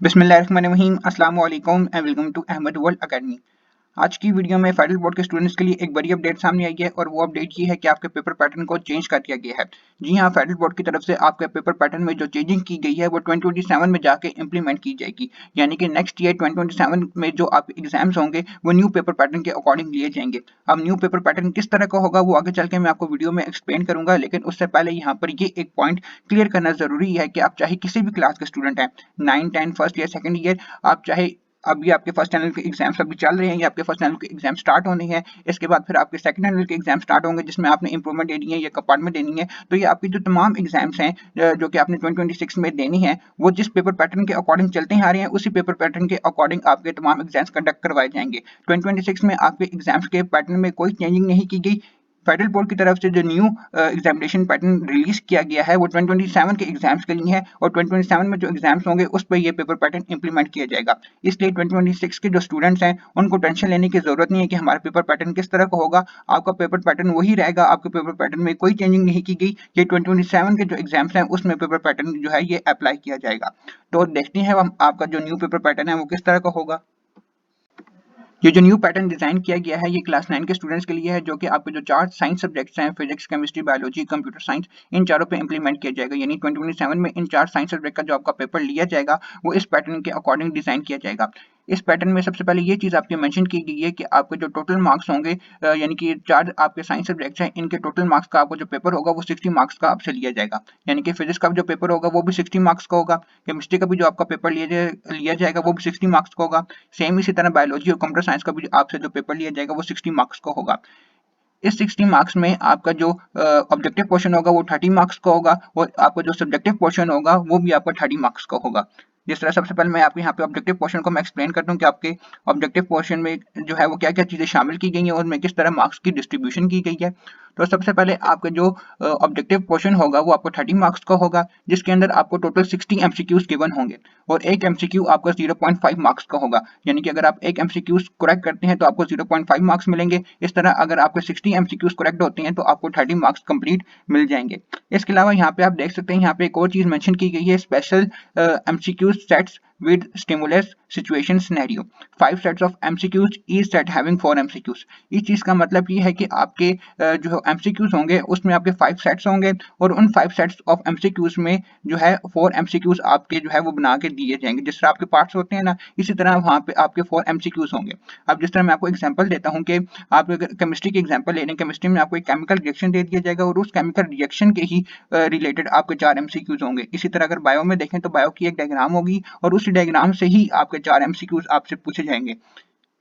बिस्मिल्लाहिर्रहमानिर्रहीम अस्सलाम वालेकुम and welcome to Ahmad world academy. आज की वीडियो में फेडरल बोर्ड के स्टूडेंट्स के लिए एक बड़ी अपडेट सामने आई है और वो अपडेट ये है कि आपके पेपर पैटर्न को चेंज कर दिया गया है। जी हाँ, फेडरल बोर्ड की तरफ से आपके पेपर पैटर्न में जो चेंजिंग की गई है वो 2027 में जाके इंप्लीमेंट की जाएगी, यानी कि नेक्स्ट ईयर 2027 में जो आपके एग्जाम्स होंगे वो न्यू पेपर पैटर्न के अकॉर्डिंग लिए जाएंगे। अब न्यू पेपर पैटर्न किस तरह का होगा वो आगे चल के मैं आपको वीडियो में एक्सप्लेन करूंगा, लेकिन उससे पहले यहाँ पर ये एक पॉइंट क्लियर करना जरूरी है कि आप चाहे किसी भी क्लास के स्टूडेंट हैं, 9, 10, फर्स्ट ईयर, सेकंड ईयर, आप चाहे अभी आपके फर्स्ट चैनल के एग्जाम्स अभी चल रहे हैं या आपके फर्स्ट चैनल के एग्जाम स्टार्ट होने हैं, इसके बाद फिर आपके सेकंड चैनल के एग्जाम स्टार्ट होंगे जिसमें आपने इंप्रूवमेंट देनी है या कंपार्टमेंट देनी है। तो ये आपकी जो तमाम एग्जाम्स हैं जो कि आपने 2026 में देनी है वो जिस पेपर पैटर्न के अकॉर्डिंग चलते आ रहे हैं उसी पेपर पैटर्न के अकॉर्डिंग आपके तमाम एग्जाम्स कंडक्ट करवाए जाएंगे। 2026 में आपके एग्जाम्स के पैटर्न में कोई चेंजिंग नहीं की गई। फेडरल बोर्ड की तरफ से जो न्यू एग्जामिनेशन पैटर्न रिलीज किया गया है वो 2027 के एग्जाम्स के लिए है और 2027 में जो एग्जाम्स होंगे उस पर ये पेपर पैटर्न इंप्लीमेंट किया जाएगा। इसलिए 2026 के जो स्टूडेंट्स हैं उनको टेंशन लेने की जरूरत नहीं है कि हमारा पेपर पैटर्न किस तरह का होगा। आपका पेपर पैटर्न वही रहेगा, आपके पेपर पैटर्न में कोई चेंजिंग नहीं की गई। ये 2027 के जो एग्जाम्स हैं उसमें पेपर पैटर्न जो है ये अप्लाई किया जाएगा। तो देखते हैं हम आपका जो न्यू पेपर पैटर्न है वो किस तरह का होगा। ये जो न्यू पैटर्न डिजाइन किया गया है ये क्लास 9 के स्टूडेंट्स के लिए है, जो कि आपके जो 4 साइंस सब्जेक्ट्स हैं, physics, chemistry, biology, computer science, इन चारों पे इंप्लीमेंट किया जाएगा। यानी 2027 में इन 4 साइंस सब्जेक्ट का जो आपका पेपर लिया जाएगा वो इस पैटर्न के अकॉर्डिंग डिजाइन किया जाएगा। इस पैटर्न में सबसे पहले ये चीज आपकी मेंशन की गई है कि आपके जो टोटल मार्क्स होंगे, यानी कि 4 आपके साइंस सब्जेक्ट्स हैं, इनके टोटल मार्क्स का आपको जो पेपर होगा वो 60 मार्क्स का आपसे लिया जाएगा। यानी कि फिजिक्स का जो पेपर होगा वो भी 60 मार्क्स का होगा, केमिस्ट्री का भी जो आपका पेपर लिया जाएगा वो भी 60 मार्क्स का होगा। सेम इसी तरह बायोलॉजी और कंप्यूटर साइंस का भी आपसे जो पेपर लिया जाएगा वो 60 मार्क्स का होगा। इस 60 मार्क्स में आपका जो ऑब्जेक्टिव पोर्शन होगा वो 30 मार्क्स का होगा और आपका जो सब्जेक्टिव पोर्शन होगा वो भी आपका 30 मार्क्स का होगा। जिस तरह सबसे पहले मैं आपको यहाँ पे ऑब्जेक्टिव पोर्शन को मैं एक्सप्लेन करता हूँ कि आपके ऑब्जेक्टिव पोर्शन में जो है वो क्या क्या चीजें शामिल की गई हैं और में किस तरह मार्क्स की डिस्ट्रीब्यूशन की गई है। तो सबसे पहले आपका जो ऑब्जेक्टिव पोर्शन होगा वो आपको 30 मार्क्स का होगा, जिसके अंदर आपको टोटल 60 एमसीक्यूज गिवन होंगे और एक एमसीक्यू आपका 0.5 मार्क्स का होगा। यानी कि अगर आप एक एमसीक्यूज करेक्ट करते हैं तो आपको 0.5 मार्क्स मिलेंगे। इस तरह अगर आपके 60 एमसीक्यूज करेक्ट होते हैं तो आपको 30 मार्क्स कंप्लीट मिल जाएंगे। इसके अलावा यहाँ पे आप देख सकते हैं यहाँ पे एक और चीज मेंशन की गई है, special MCQ sets with stimulus situation scenario, 5 sets of MCQs, each set having 4 MCQs। इस चीज का मतलब ये है कि आपके जो MCQs होंगे उसमें आपके 5 सेट्स होंगे और उन 5 सेट्स ऑफ MCQs में जो है 4 MCQs आपके जो है वो बना के दिए जाएंगे। जिस तरह आपके पार्ट्स होते हैं ना, इसी तरह वहाँ पे आपके 4 MCQs होंगे। अब जिस तरह मैं आपको एग्जांपल देता हूँ कि आप अगर केमिस्ट्री की एग्जांपल ले लें, केमिस्ट्री में आपको एक केमिकल रिएक्शन दे दिया जाएगा और उस केमिकल रिएक्शन के ही रिलेटेड आपके 4 MCQs होंगे। इसी तरह अगर बायो में देखें तो बायो की एक डायग्राम होगी और उस डायग्राम से ही आपके 4 एमसीक्यूज आपसे पूछे जाएंगे।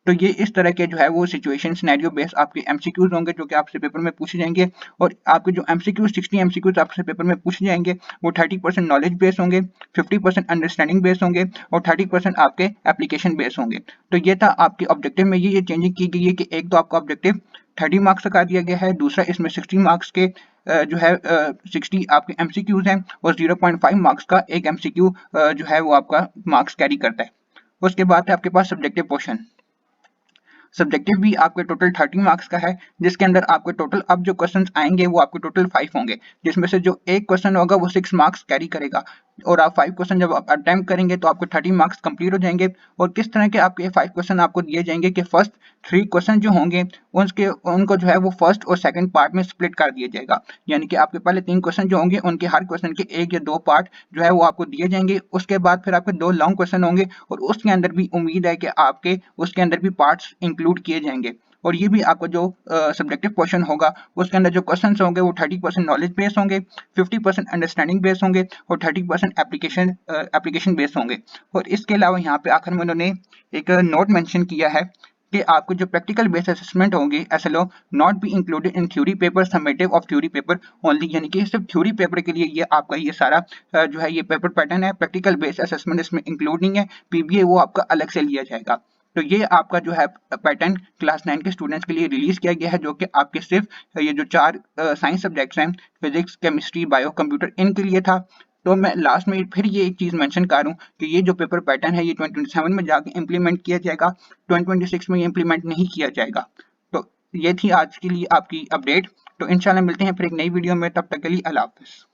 तो ये इस तरह के जो है वो सिचुएशन सिनेरियो बेस्ड आपके एमसीक्यूज होंगे जो कि आपसे पेपर में पूछे जाएंगे। और आपके जो एमसीक्यूज 60 एमसीक्यूज आपसे पेपर में पूछे जाएंगे वो 30% नॉलेज बेस्ड होंगे, 50% अंडरस्टैंडिंग बेस्ड होंगे और 30% आपके एप्लीकेशन बेस्ड होंगे। तो ये था आपके ऑब्जेक्टिव में ये चेंजिंग की गई है कि एक तो आपका ऑब्जेक्टिव 30 मार्क्स का दिया गया है, दूसरा इसमें 60 मार्क्स के जो है 60 आपके एमसीक्यूज हैं और 0.5 मार्क्स का एक एमसीक्यू जो है वो आपका मार्क्स कैरी करता है। उसके बाद है आपके पास सब्जेक्टिव पोर्शन। सब्जेक्टिव भी आपके टोटल 30 मार्क्स का है, जिसके अंदर आपके टोटल अब जो क्वेश्चंस आएंगे वो आपके टोटल 5 होंगे, जिसमें से जो एक क्वेश्चन होगा वो 6 मार्क्स कैरी करेगा और आप 5 क्वेश्चन जब आप अटेम्प्ट करेंगे तो आपके 30 मार्क्स कंप्लीट हो जाएंगे। और किस तरह के आपके 5 क्वेश्चन आपको दिए जाएंगे कि फर्स्ट 3 क्वेश्चन जो होंगे उनको जो है वो फर्स्ट और सेकंड पार्ट में स्प्लिट कर दिया जाएगा। यानी कि आपके पहले 3 क्वेश्चन जो होंगे उनके हर क्वेश्चन के 1 या 2 पार्ट जो है वो आपको दिए जाएंगे। उसके बाद फिर आपके 2 लॉन्ग क्वेश्चन होंगे और उसके अंदर भी उम्मीद है कि आपके उसके अंदर भी पार्ट्स इंक्लूड किए जाएंगे। और ये भी आपका जो सब्जेक्टिव क्वेश्चन होगा उसके अंदर जो क्वेश्चंस होंगे वो 30% नॉलेज बेस्ड होंगे, 50% अंडरस्टैंडिंग बेस्ड होंगे और 30% एप्लीकेशन बेस्ड होंगे। और इसके अलावा यहाँ पे आखिर में उन्होंने एक नोट मेंशन किया है कि आपको जो प्रैक्टिकल बेस्ड असेसमेंट होंगे SLO not be included in theory paper, summative of theory paper only. यानी कि सिर्फ थ्योरी पेपर के लिए ये आपका ये सारा जो है ये पेपर पैटर्न है, प्रैक्टिकल बेस्ड असेसमेंट इसमें इंक्लूड नहीं है। पीबीए वो आपका अलग से लिया जाएगा। तो ये आपका जो है पैटर्न क्लास 9 के स्टूडेंट्स के लिए रिलीज किया गया है, जो कि आपके सिर्फ ये जो 4 साइंस सब्जेक्ट्स हैं, फिजिक्स, केमिस्ट्री, बायो, कंप्यूटर, इनके लिए था। तो मैं लास्ट में फिर ये एक चीज मेंशन कर दूं कि ये जो पेपर पैटर्न है ये 2027 में जाके इंप्लीमेंट किया जाएगा, 2026 में ये इंप्लीमेंट नहीं किया जाएगा। तो ये थी आज के लिए आपकी अपडेट। तो इंशाल्लाह मिलते हैं फिर एक नई वीडियो में, तब तक के लिए अल्लाह हाफिज़।